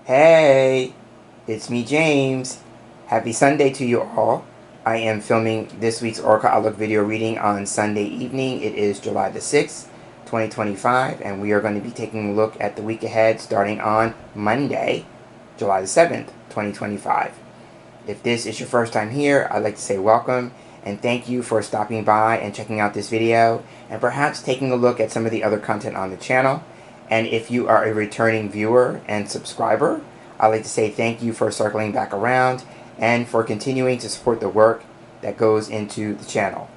Hey, it's me, James. Happy Sunday to you all. I am filming this week's Oracle Outlook video reading on Sunday evening. It is July the 6th, 2025, and we are going to be taking a look at the week ahead starting on Monday, July the 7th, 2025. If this is your first time here, I'd like to say welcome and thank you for stopping by and checking out this video and perhaps taking a look at some of the other content on the channel. And if you are a returning viewer and subscriber, I'd like to say thank you for circling back around and for continuing to support the work that goes into the channel.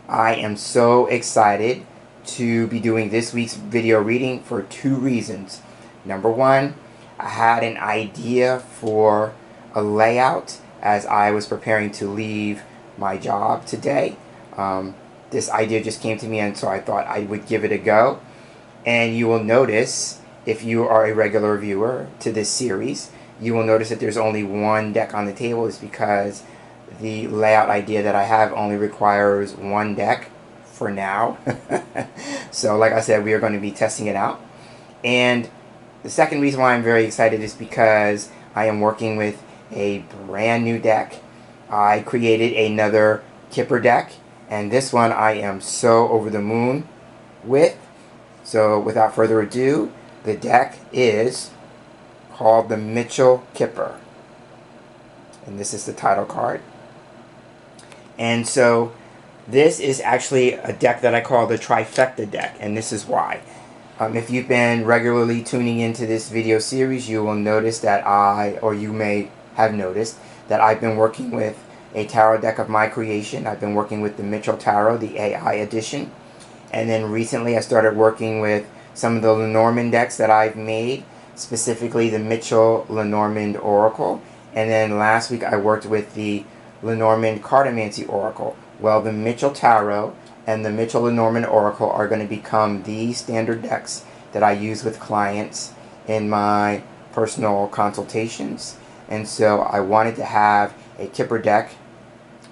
I am so excited to be doing this week's video reading for two reasons. Number one, I had an idea for a layout as I was preparing to leave my job today. This idea just came to me, and so I thought I would give it a go. And you will notice, if you are a regular viewer to this series, you will notice that there's only one deck on the table. Is because the layout idea that I have only requires one deck for now. So like I said, we are going to be testing it out. And the second reason why I'm very excited is because I am working with a brand new deck. I created another Kipper deck, and this one I am so over the moon with. So without further ado, the deck is called the Mitchell Kipper. And this is the title card. And so this is actually a deck that I call the trifecta deck, and this is why. If you've been regularly tuning into this video series, you will notice that you may have noticed that I've been working with a tarot deck of my creation. I've been working with the Mitchell Tarot, the AI edition. And then recently I started working with some of the Lenormand decks that I've made, specifically the Mitchell Lenormand Oracle. And then last week I worked with the Lenormand Cartomancy Oracle. Well, the Mitchell Tarot and the Mitchell Lenormand Oracle are going to become the standard decks that I use with clients in my personal consultations. And so I wanted to have a Kipper deck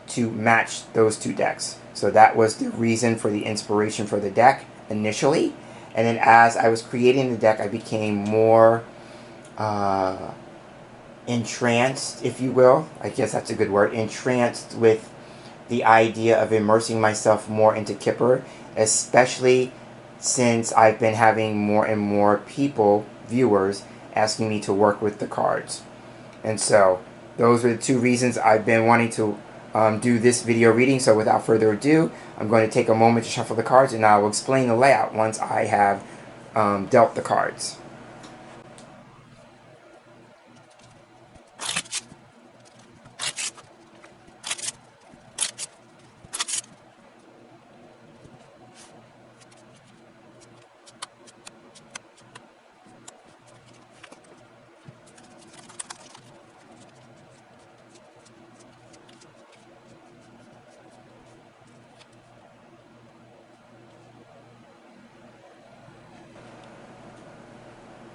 to match those two decks. So that was the reason for the inspiration for the deck initially. And then as I was creating the deck, I became more entranced, if you will. I guess that's a good word. Entranced with the idea of immersing myself more into Kipper, especially since I've been having more and more people, viewers, asking me to work with the cards. And so those are the two reasons I've been wanting to do this video reading. So without further ado, I'm going to take a moment to shuffle the cards, and I will explain the layout once I have dealt the cards.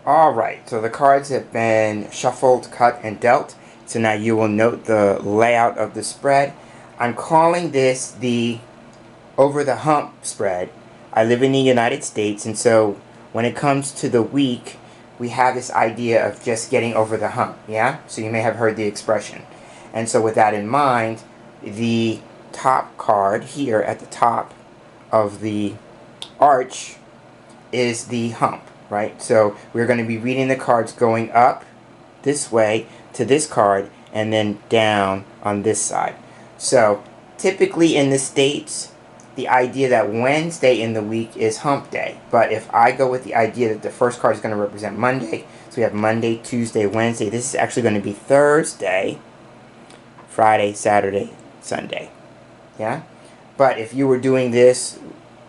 Alright, so the cards have been shuffled, cut, and dealt. So now you will note the layout of the spread. I'm calling this the over the hump spread. I live in the United States, and so when it comes to the week, we have this idea of just getting over the hump, yeah? So you may have heard the expression. And so with that in mind, the top card here at the top of the arch is the hump. Right, so we're going to be reading the cards going up this way to this card and then down on this side. So typically in the States, the idea that Wednesday in the week is hump day. But if I go with the idea that the first card is going to represent Monday, so we have Monday, Tuesday, Wednesday. This is actually going to be Thursday, Friday, Saturday, Sunday. Yeah? But if you were doing this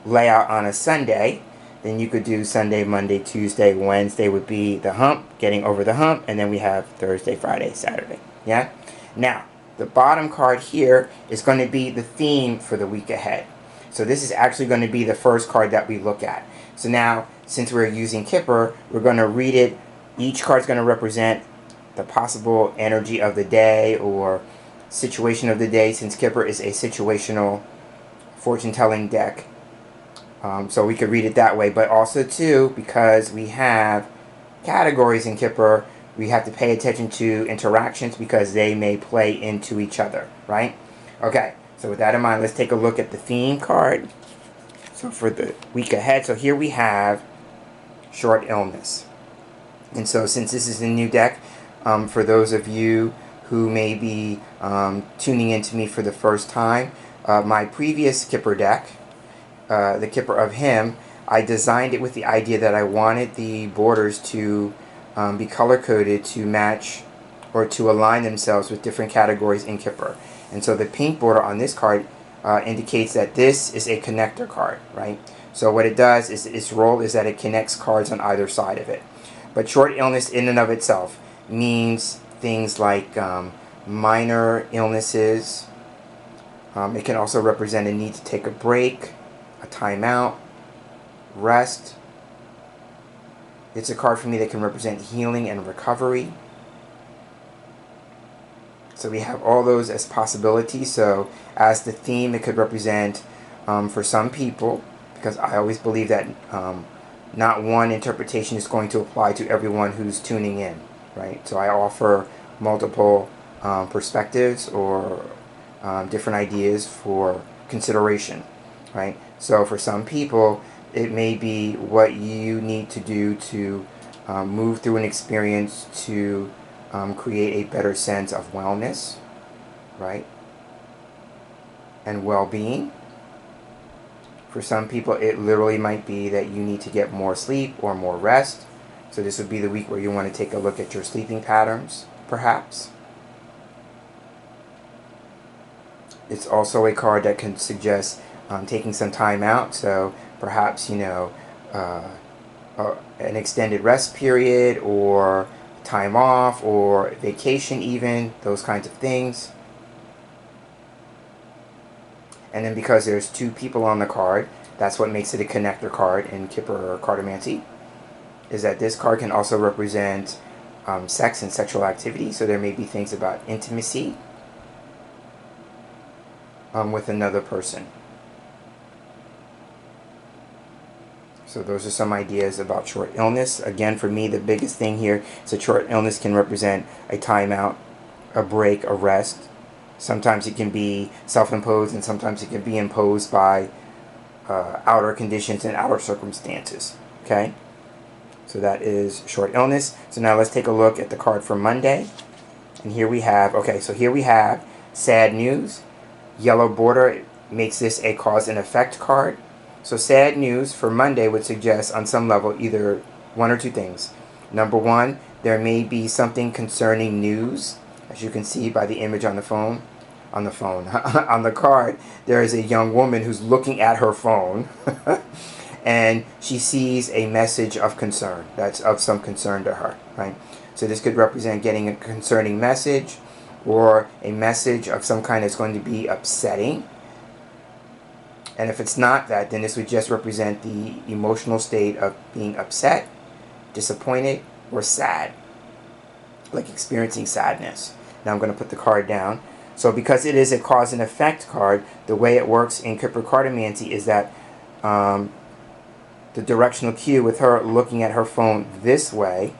layout on a Sunday, then you could do Sunday, Monday, Tuesday, Wednesday would be the hump, getting over the hump, and then we have Thursday, Friday, Saturday. Yeah? Now, the bottom card here is going to be the theme for the week ahead. So this is actually going to be the first card that we look at. So now, since we're using Kipper, we're going to read it. Each card is going to represent the possible energy of the day or situation of the day, since Kipper is a situational fortune-telling deck. So we could read it that way, but also too, because we have categories in Kipper, we have to pay attention to interactions because they may play into each other, right? Okay, so with that in mind, let's take a look at the theme card. So for the week ahead, so here we have short illness. And so since this is a new deck, for those of you who may be tuning into me for the first time, my previous Kipper deck, the Kipper of Himm, I designed it with the idea that I wanted the borders to be color-coded to match or to align themselves with different categories in Kipper. And so the pink border on this card indicates that this is a connector card, right? So what it does is its role is that it connects cards on either side of it. But short illness in and of itself means things like minor illnesses. It can also represent a need to take a break, a timeout, rest. It's a card for me that can represent healing and recovery. So we have all those as possibilities. So as the theme, it could represent for some people, because I always believe that not one interpretation is going to apply to everyone who's tuning in, right? So I offer multiple perspectives or different ideas for consideration, right? So for some people, it may be what you need to do to move through an experience to create a better sense of wellness, right? And well-being. For some people, it literally might be that you need to get more sleep or more rest. So this would be the week where you want to take a look at your sleeping patterns, perhaps. It's also a card that can suggest taking some time out. So perhaps, you know, an extended rest period or time off or vacation even, those kinds of things. And then because there's two people on the card, that's what makes it a connector card in Kipper or Cartomancy, is that this card can also represent sex and sexual activity. So there may be things about intimacy with another person. So those are some ideas about short illness. Again, for me, the biggest thing here is that short illness can represent a timeout, a break, a rest. Sometimes it can be self-imposed, and sometimes it can be imposed by outer conditions and outer circumstances. Okay? So that is short illness. So now let's take a look at the card for Monday. And here we have, okay, so here we have sad news. Yellow border makes this a cause and effect card. So sad news for Monday would suggest on some level either one or two things. Number one, there may be something concerning news. As you can see by the image on the phone, on the card, there is a young woman who's looking at her phone and she sees a message of concern that's of some concern to her, right? So this could represent getting a concerning message or a message of some kind that's going to be upsetting. And if it's not that, then this would just represent the emotional state of being upset, disappointed, or sad, like experiencing sadness. Now I'm going to put the card down. So because it is a cause and effect card, the way it works in Kipper Cartomancy is that the directional cue with her looking at her phone this way,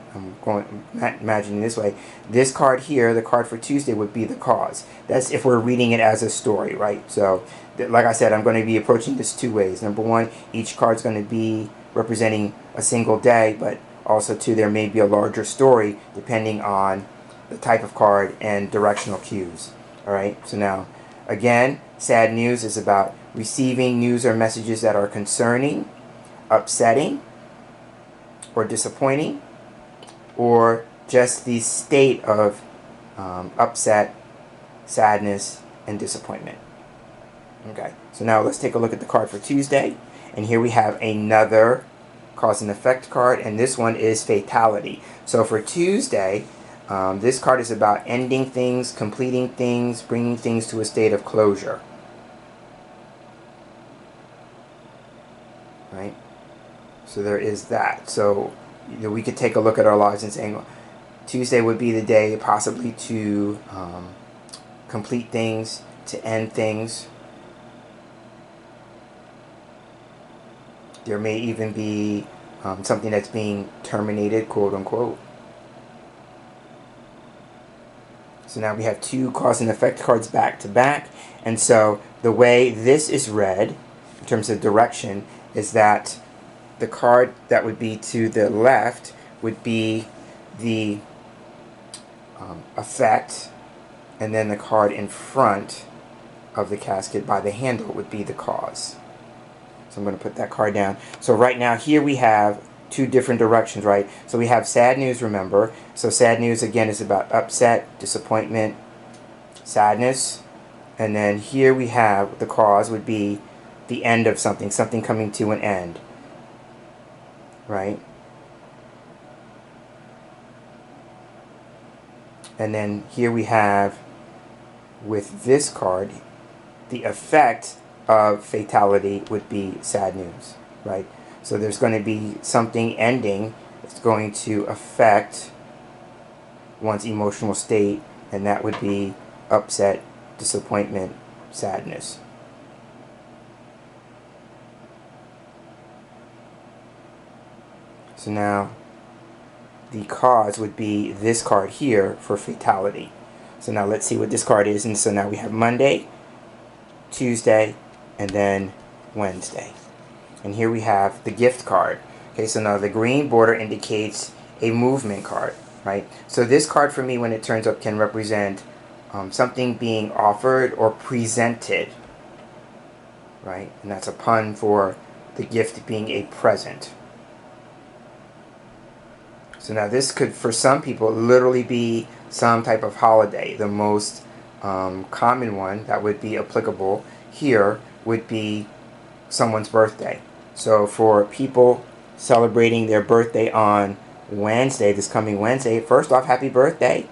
imagining this way, this card here, the card for Tuesday, would be the cause. That's if we're reading it as a story, right? So like I said, I'm going to be approaching this two ways. Number one, each card's going to be representing a single day, but also two, there may be a larger story depending on the type of card and directional cues. All right, so now again, sad news is about receiving news or messages that are concerning, upsetting, or disappointing, or just the state of upset, sadness, and disappointment. Okay, so now let's take a look at the card for Tuesday. And here we have another cause and effect card, and this one is fatality. So for Tuesday, this card is about ending things, completing things, bringing things to a state of closure. Right? So there is that. So we could take a look at our lives and saying Tuesday would be the day possibly to complete things, to end things. There may even be something that's being terminated, quote unquote. So now we have two cause and effect cards back to back. And so the way this is read, in terms of direction, is that the card that would be to the left would be the effect, and then the card in front of the casket by the handle would be the cause. So I'm going to put that card down. So right now here we have two different directions, right? So we have sad news, remember. So sad news again is about upset, disappointment, sadness. And then here we have the cause would be the end of something, something coming to an end, right? And then here we have, with this card, the effect of fatality would be sad news, right? So there's going to be something ending. It's going to affect one's emotional state, and that would be upset, disappointment, sadness. So now the cause would be this card here for fatality. So now let's see what this card is. And so now we have Monday, Tuesday, and then Wednesday. And here we have the gift card. Okay, so now the green border indicates a movement card, right? So this card for me, when it turns up, can represent something being offered or presented, right? And that's a pun for the gift being a present. So now this could, for some people, literally be some type of holiday. The most common one that would be applicable here would be someone's birthday. So for people celebrating their birthday on Wednesday, this coming Wednesday, first off, happy birthday.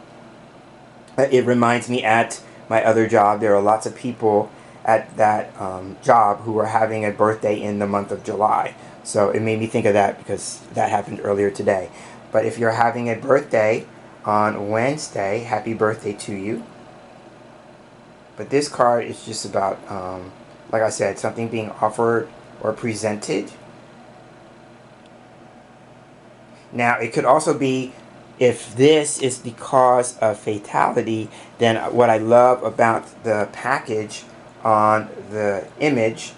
It reminds me, at my other job, there are lots of people at that job who are having a birthday in the month of July. So it made me think of that because that happened earlier today. But if you're having a birthday on Wednesday, happy birthday to you. But this card is just about, like I said, something being offered or presented. Now, it could also be, if this is the cause of fatality, then what I love about the package on the image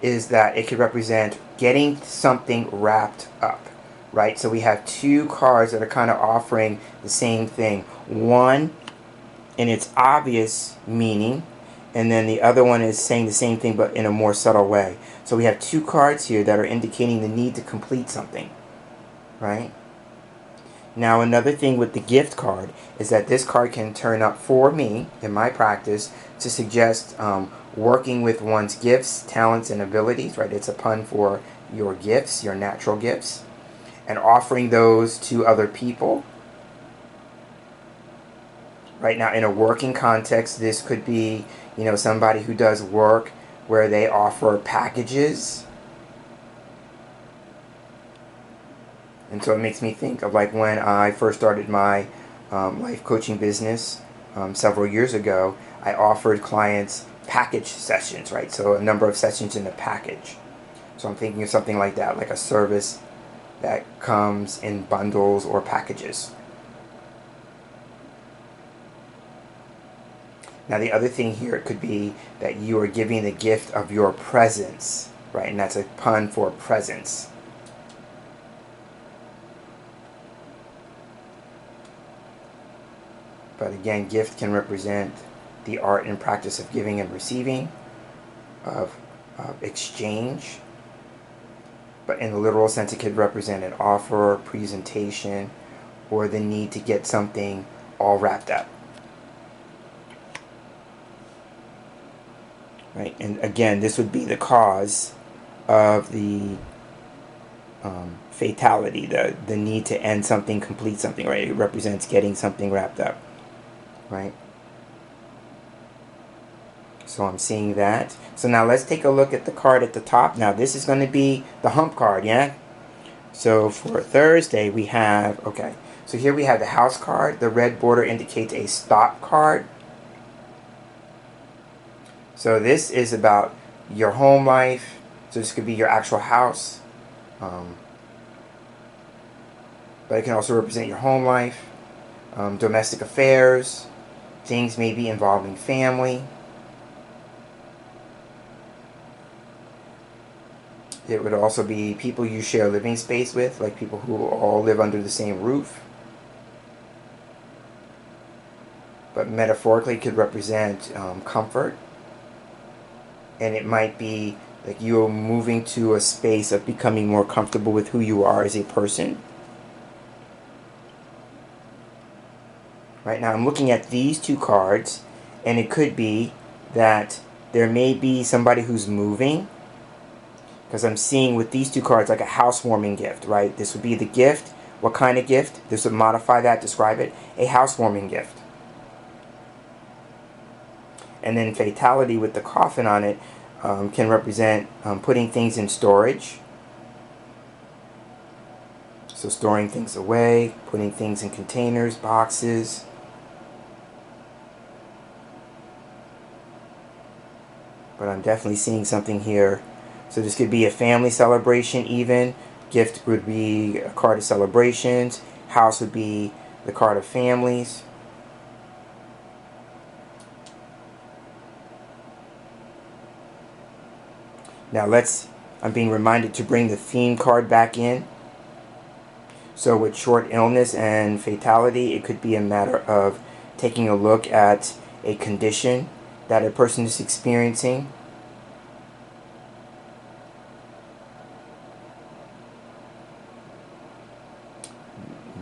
is that it could represent getting something wrapped up. Right, so we have two cards that are kind of offering the same thing. One in its obvious meaning, and then the other one is saying the same thing but in a more subtle way. So we have two cards here that are indicating the need to complete something, right? Now another thing with the gift card is that this card can turn up for me, in my practice, to suggest working with one's gifts, talents, and abilities, right? It's a pun for your gifts, your natural gifts, and offering those to other people. Right now, in a working context, this could be, somebody who does work where they offer packages. And so it makes me think of like when I first started my life coaching business several years ago. I offered clients package sessions, right? So a number of sessions in a package. So I'm thinking of something like that, like a service that comes in bundles or packages. Now the other thing here, it could be that you are giving the gift of your presence, right? And that's a pun for presence. But again, gift can represent the art and practice of giving and receiving, of exchange. But in the literal sense, it could represent an offer, presentation, or the need to get something all wrapped up. Right? And again, this would be the cause of the fatality, the need to end something, complete something, right? It represents getting something wrapped up, right? So I'm seeing that. So now let's take a look at the card at the top. Now this is going to be the hump card, yeah? So for Thursday we have, okay, so here we have the house card. The red border indicates a stop card. So this is about your home life. So this could be your actual house. But it can also represent your home life. domestic affairs, things maybe involving family. It would also be people you share living space with, like people who all live under the same roof. But metaphorically, it could represent comfort. And it might be like you're moving to a space of becoming more comfortable with who you are as a person. Right now, I'm looking at these two cards, and it could be that there may be somebody who's moving, because I'm seeing with these two cards like a housewarming gift, right? This would be the gift. What kind of gift? This would modify that, describe it. A housewarming gift. And then fatality with the coffin on it can represent putting things in storage. So storing things away, putting things in containers, boxes. But I'm definitely seeing something here. So this could be a family celebration even. Gift would be a card of celebrations. House would be the card of families. Now I'm being reminded to bring the theme card back in. So with short illness and fatality, it could be a matter of taking a look at a condition that a person is experiencing.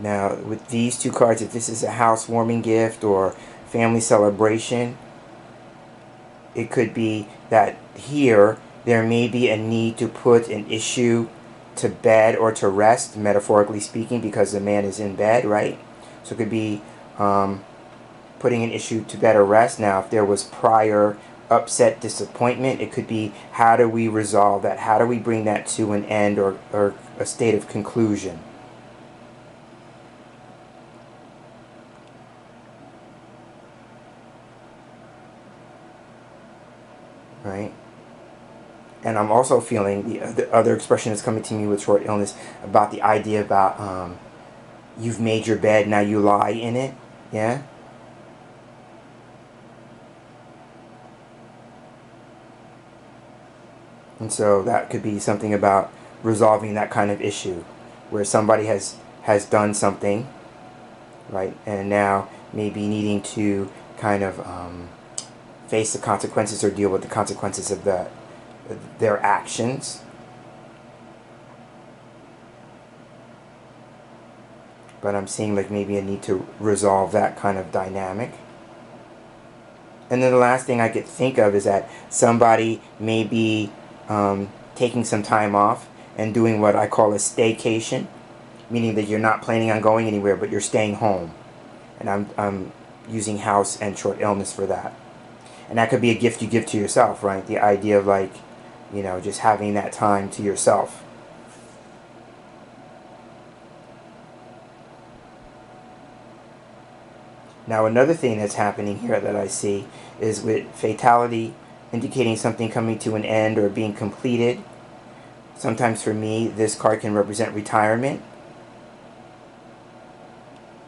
Now, with these two cards, if this is a housewarming gift or family celebration, it could be that here there may be a need to put an issue to bed or to rest, metaphorically speaking, because the man is in bed, right? So it could be putting an issue to bed or rest. Now, if there was prior upset, disappointment, it could be how do we resolve that? How do we bring that to an end or a state of conclusion? Right? And I'm also feeling the other expression that's coming to me with short illness about the idea about you've made your bed, now you lie in it. Yeah? And so that could be something about resolving that kind of issue where somebody has done something, right? And now maybe needing to kind of face the consequences or deal with the consequences of their actions. But I'm seeing like maybe a need to resolve that kind of dynamic. And then the last thing I could think of is that somebody may be taking some time off and doing what I call a staycation, meaning that you're not planning on going anywhere, but you're staying home. And I'm using house and short illness for that. And that could be a gift you give to yourself, right? The idea of like, you know, just having that time to yourself. Now another thing that's happening here that I see is with fatality indicating something coming to an end or being completed. Sometimes for me, this card can represent retirement.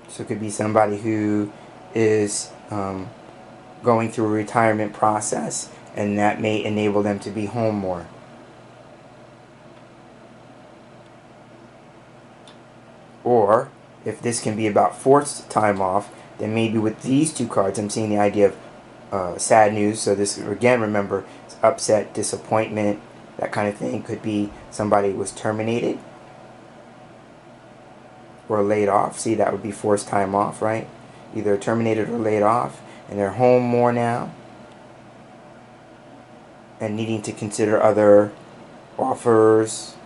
So it could be somebody who is going through a retirement process, and that may enable them to be home more. Or, if this can be about forced time off, then maybe with these two cards, I'm seeing the idea of sad news. So this, again, remember, it's upset, disappointment, that kind of thing. Could be somebody was terminated or laid off. See, that would be forced time off, right? Either terminated or laid off, and they're home more now and needing to consider other offers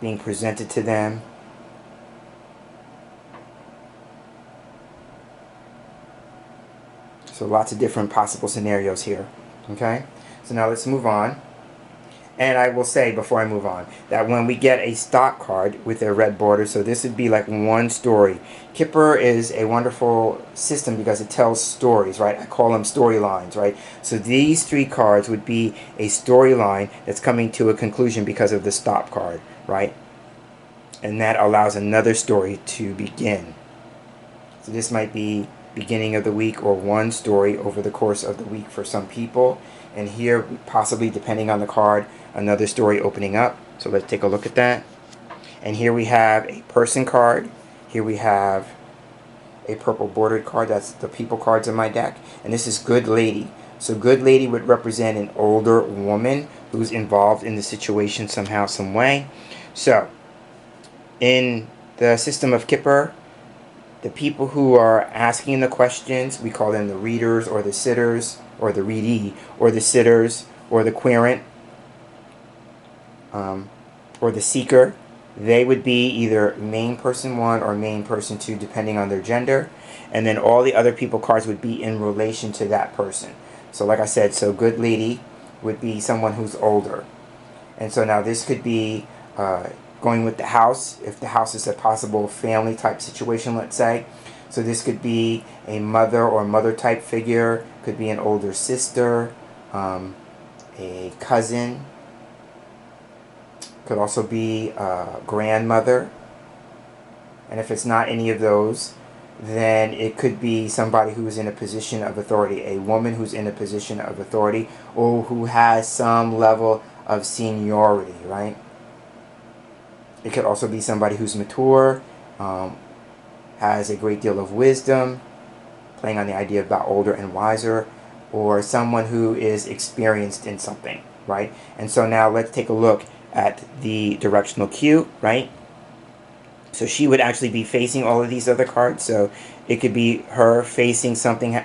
being presented to them. So lots of different possible scenarios here. Okay? So now let's move on. And I will say before I move on that when we get a stock card with a red border, so this would be like one story. Kipper is a wonderful system because it tells stories, right? I call them storylines, right? So these three cards would be a storyline that's coming to a conclusion because of the stop card, right? And that allows another story to begin. So this might be beginning of the week or one story over the course of the week for some people. And here, possibly depending on the card, another story opening up. So let's take a look at that. And here we have a person card. Here we have a purple bordered card. That's the people cards in my deck. And this is Good Lady. So Good Lady would represent an older woman who's involved in the situation somehow, some way. So in the system of Kipper, the people who are asking the questions, we call them the readers or the sitters, or the readee, or the sitters, or the querent, or the seeker. They would be either main person 1 or main person 2, depending on their gender. And then all the other people cards would be in relation to that person. So like I said, so Good Lady would be someone who's older. And so now this could be going with the house, if the house is a possible family type situation, let's say. So this could be a mother or mother type figure, could be an older sister, a cousin, could also be a grandmother. And if it's not any of those, then it could be somebody who's in a position of authority, a woman who's in a position of authority, or who has some level of seniority, right? It could also be somebody who's mature, has a great deal of wisdom, playing on the idea about older and wiser, or someone who is experienced in something, right? And so now let's take a look at the directional cue, right? So she would actually be facing all of these other cards. So it could be her facing something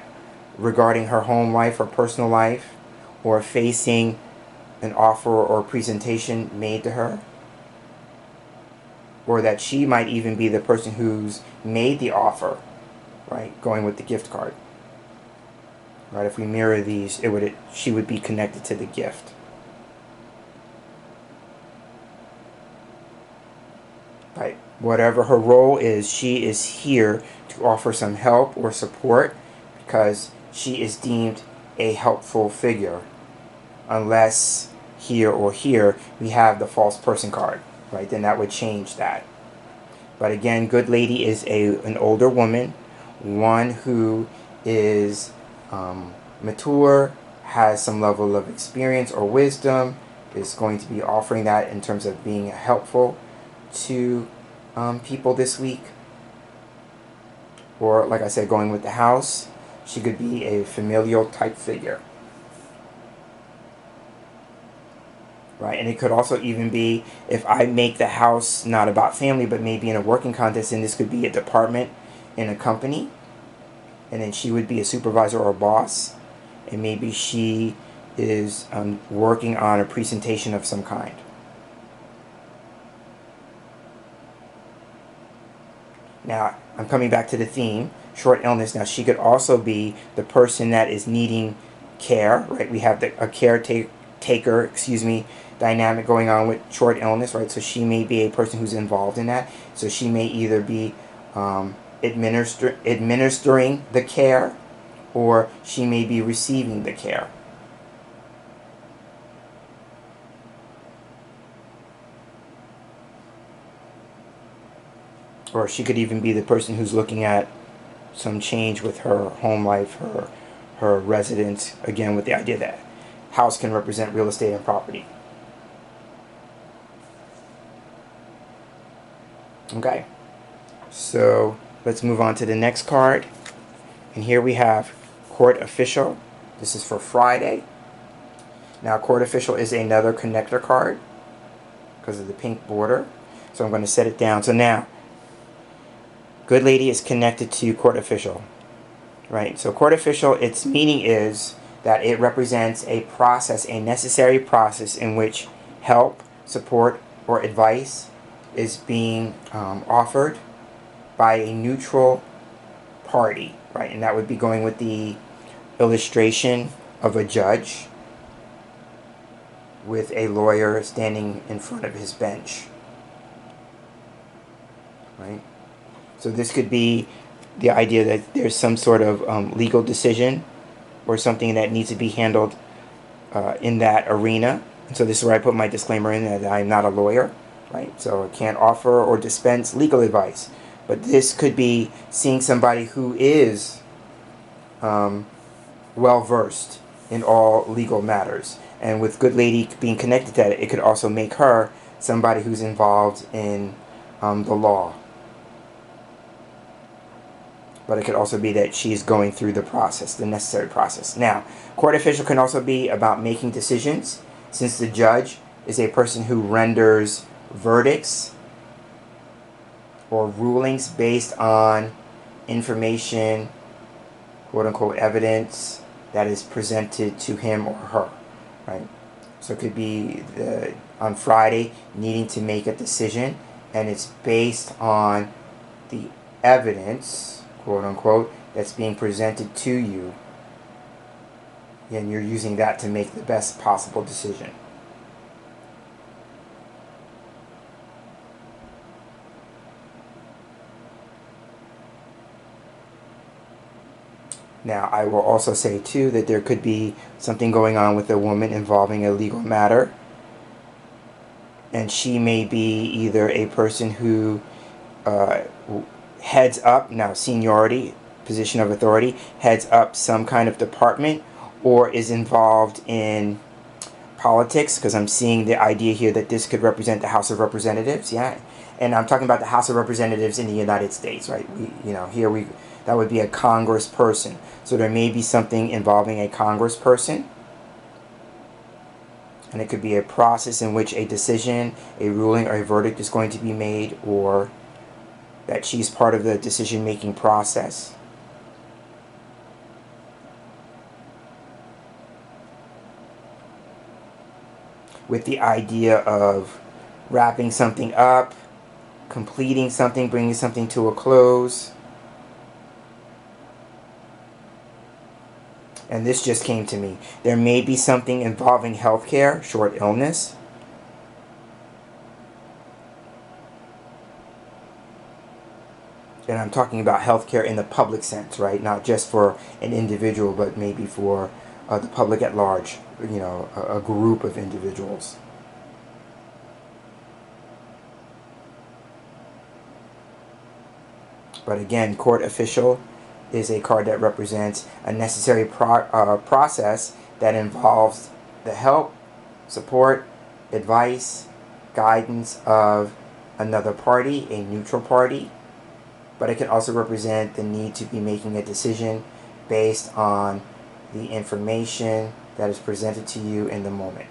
regarding her home life or personal life, or facing an offer or presentation made to her, or that she might even be the person who's made the offer, right? Going with the gift card, right? If we mirror these, she would be connected to the gift. Right. Whatever her role is, she is here to offer some help or support because she is deemed a helpful figure. Unless here or here we have the false person card, right? Then that would change that. But again, Good Lady is an older woman, one who is mature, has some level of experience or wisdom, is going to be offering that in terms of being helpful to people this week. Or like I said, going with the house, she could be a familial type figure, right? And it could also even be, if I make the house not about family but maybe in a working context, and this could be a department in a company, and then she would be a supervisor or a boss, and maybe she is working on a presentation of some kind. Now, I'm coming back to the theme, short illness. Now, she could also be the person that is needing care, right? We have a caretaker, dynamic going on with short illness, right? So she may be a person who's involved in that. So she may either be administering the care, or she may be receiving the care. Or she could even be the person who's looking at some change with her home life, her residence, again with the idea that house can represent real estate and property. Okay, so let's move on to the next card. And here we have Court Official. This is for Friday. Now, Court Official is another connector card because of the pink border. So I'm going to set it down. So now, Good Lady is connected to Court Official, right? So Court Official, its meaning is that it represents a process, a necessary process in which help, support, or advice is being offered by a neutral party, right? And that would be going with the illustration of a judge with a lawyer standing in front of his bench, right? So this could be the idea that there's some sort of legal decision or something that needs to be handled in that arena. And so this is where I put my disclaimer in that I'm not a lawyer, right? So I can't offer or dispense legal advice. But this could be seeing somebody who is well versed in all legal matters. And with good lady being connected to that, it could also make her somebody who's involved in the law. But it could also be that she's going through the process, the necessary process. Now, court official can also be about making decisions, since the judge is a person who renders verdicts or rulings based on information, quote unquote, evidence that is presented to him or her, right? So it could be on Friday needing to make a decision, and it's based on the evidence, quote unquote, that's being presented to you, and you're using that to make the best possible decision. Now, I will also say, too, that there could be something going on with a woman involving a legal matter. And she may be either a person who heads up, now seniority, position of authority, heads up some kind of department, or is involved in politics, because I'm seeing the idea here that this could represent the House of Representatives, yeah? And I'm talking about the House of Representatives in the United States, right? That would be a congressperson. So there may be something involving a congressperson. And it could be a process in which a decision, a ruling, or a verdict is going to be made, or that she's part of the decision-making process. With the idea of wrapping something up, completing something, bringing something to a close. And this just came to me. There may be something involving healthcare, short illness. And I'm talking about healthcare in the public sense, right? Not just for an individual, but maybe for the public at large, a group of individuals. But again, court official is a card that represents a necessary process that involves the help, support, advice, guidance of another party, a neutral party. But it can also represent the need to be making a decision based on the information that is presented to you in the moment.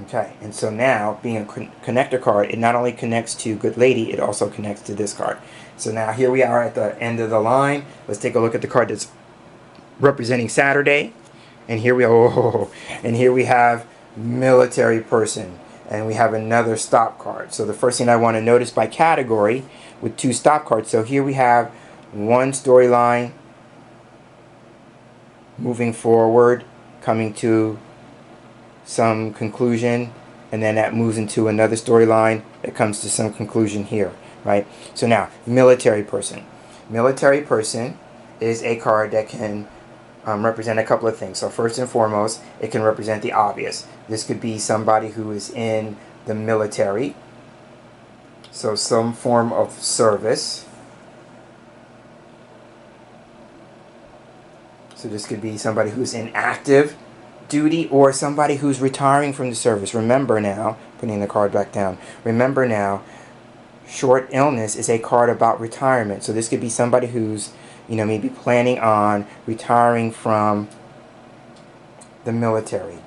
Okay, and so now, being a connector card, it not only connects to Good Lady, it also connects to this card. So now here we are at the end of the line. Let's take a look at the card that's representing Saturday. And here we have military person. And we have another stop card. So the first thing I want to notice by category with two stop cards. So here we have one storyline moving forward, coming to some conclusion, and then that moves into another storyline that comes to some conclusion here, right? So now, military person. Military person is a card that can represent a couple of things. So first and foremost, it can represent the obvious. This could be somebody who is in the military, so some form of service. So this could be somebody who's in active duty or somebody who's retiring from the service. Remember now, putting the card back down, remember now, short illness is a card about retirement. So this could be somebody who's, maybe planning on retiring from the military.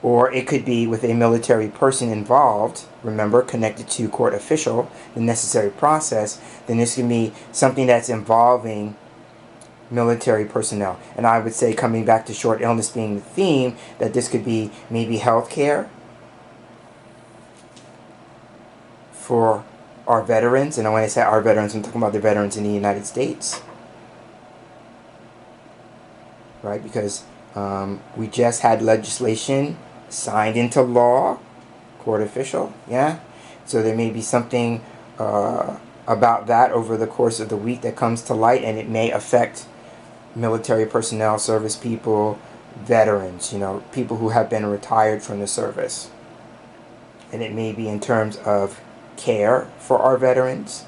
Or it could be with a military person involved, remember, connected to court official, the necessary process. Then this can be something that's involving military personnel. And I would say, coming back to short illness being the theme, that this could be maybe health care for our veterans. And when I say our veterans, I'm talking about the veterans in the United States, right? Because we just had legislation signed into law, court official, yeah? So there may be something about that over the course of the week that comes to light, and it may affect military personnel, service people, veterans, you know, people who have been retired from the service. And it may be in terms of care for our veterans.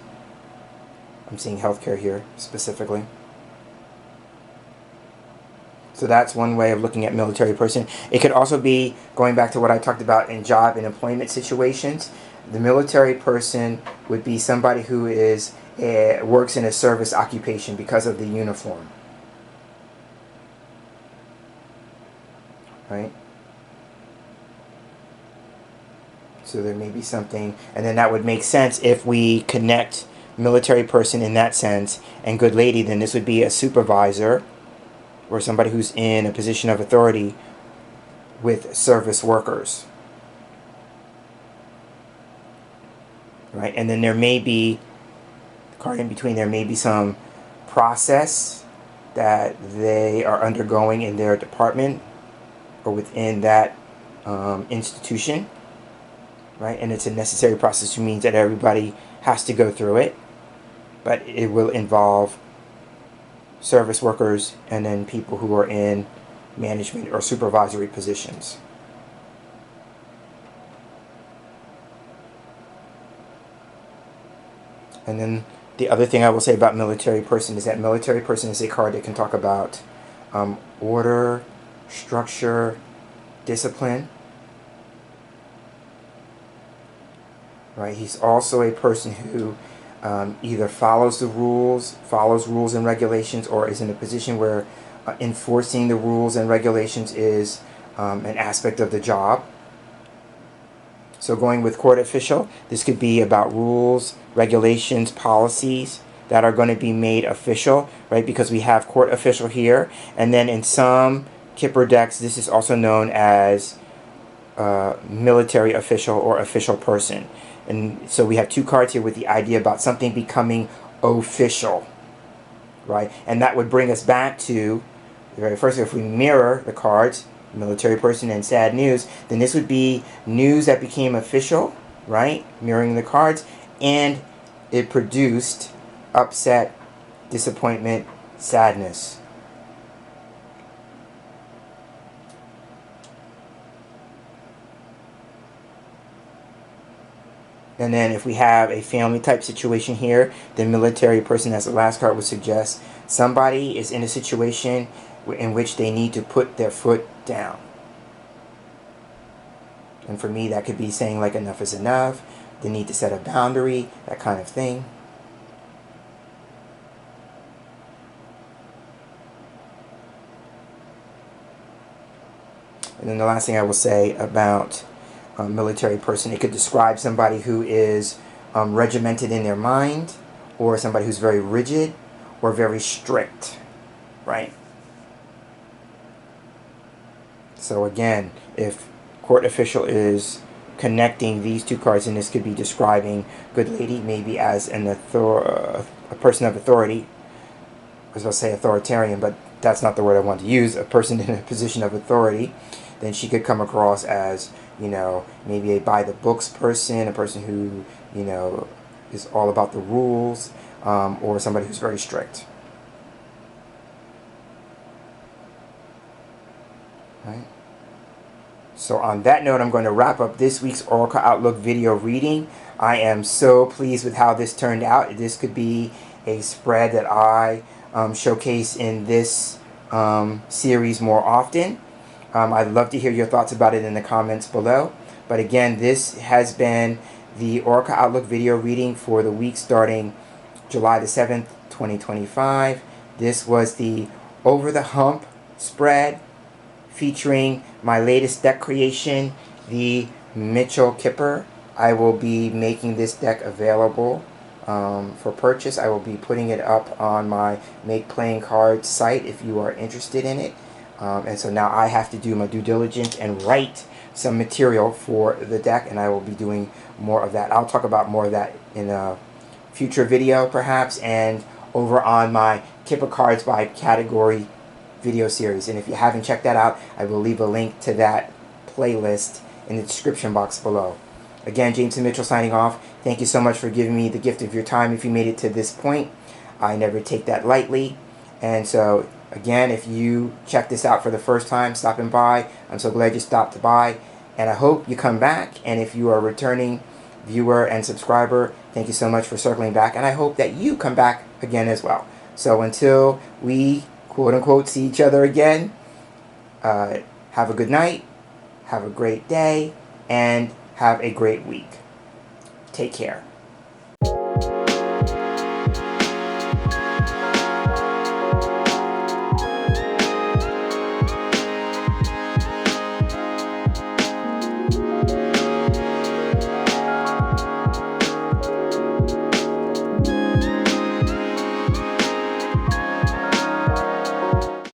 I'm seeing healthcare here specifically. So that's one way of looking at military person. It could also be, going back to what I talked about in job and employment situations, the military person would be somebody who is works in a service occupation because of the uniform. Right? So there may be something, and then that would make sense if we connect military person in that sense and good lady, then this would be a supervisor or somebody who's in a position of authority with service workers. Right? And then there may be, the card in between, there may be some process that they are undergoing in their department or within that institution. Right? And it's a necessary process, which means that everybody has to go through it. But it will involve service workers and then people who are in management or supervisory positions. And then the other thing I will say about military person is that military person is a card that can talk about order, structure, discipline. Right? He's also a person who either follows rules and regulations, or is in a position where enforcing the rules and regulations is an aspect of the job. So going with court official, this could be about rules, regulations, policies that are going to be made official, right? Because we have court official here, and then in some Kipper decks, this is also known as military official or official person. And so we have two cards here with the idea about something becoming official, right? And that would bring us back to, first, if we mirror the cards, military person and sad news, then this would be news that became official, right? Mirroring the cards, and it produced upset, disappointment, sadness. And then if we have a family type situation here, the military person, as the last card would suggest, somebody is in a situation in which they need to put their foot down. And for me, that could be saying like enough is enough, the need to set a boundary, that kind of thing. And then the last thing I will say about military person, it could describe somebody who is regimented in their mind, or somebody who's very rigid or very strict, right? So again, if court official is connecting these two cards, and this could be describing good lady maybe as a person of authority. I was going to say authoritarian, but that's not the word I want to use. A person in a position of authority, then she could come across as, you know, maybe a by the books person, a person who, you know, is all about the rules, or somebody who's very strict. Right? So on that note, I'm going to wrap up this week's Oracle Outlook video reading. I am so pleased with how this turned out. This could be a spread that I showcase in this series more often. I'd love to hear your thoughts about it in the comments below. But again, this has been the Oracle Outlook video reading for the week starting July the 7th, 2025. This was the Over the Hump spread featuring my latest deck creation, the Mitchell Kipper. I will be making this deck available for purchase. I will be putting it up on my Make Playing Cards site if you are interested in it. And so now I have to do my due diligence and write some material for the deck, and I will be doing more of that. I'll talk about more of that in a future video perhaps, and over on my Kipper Cards by Category video series. And if you haven't checked that out, I will leave a link to that playlist in the description box below. Again, James and Mitchell signing off. Thank you so much for giving me the gift of your time if you made it to this point. I never take that lightly. And so Again, if you check this out for the first time, stopping by, I'm so glad you stopped by. And I hope you come back. And if you are a returning viewer and subscriber, thank you so much for circling back. And I hope that you come back again as well. So until we, quote unquote, see each other again, have a good night, have a great day, and have a great week. Take care.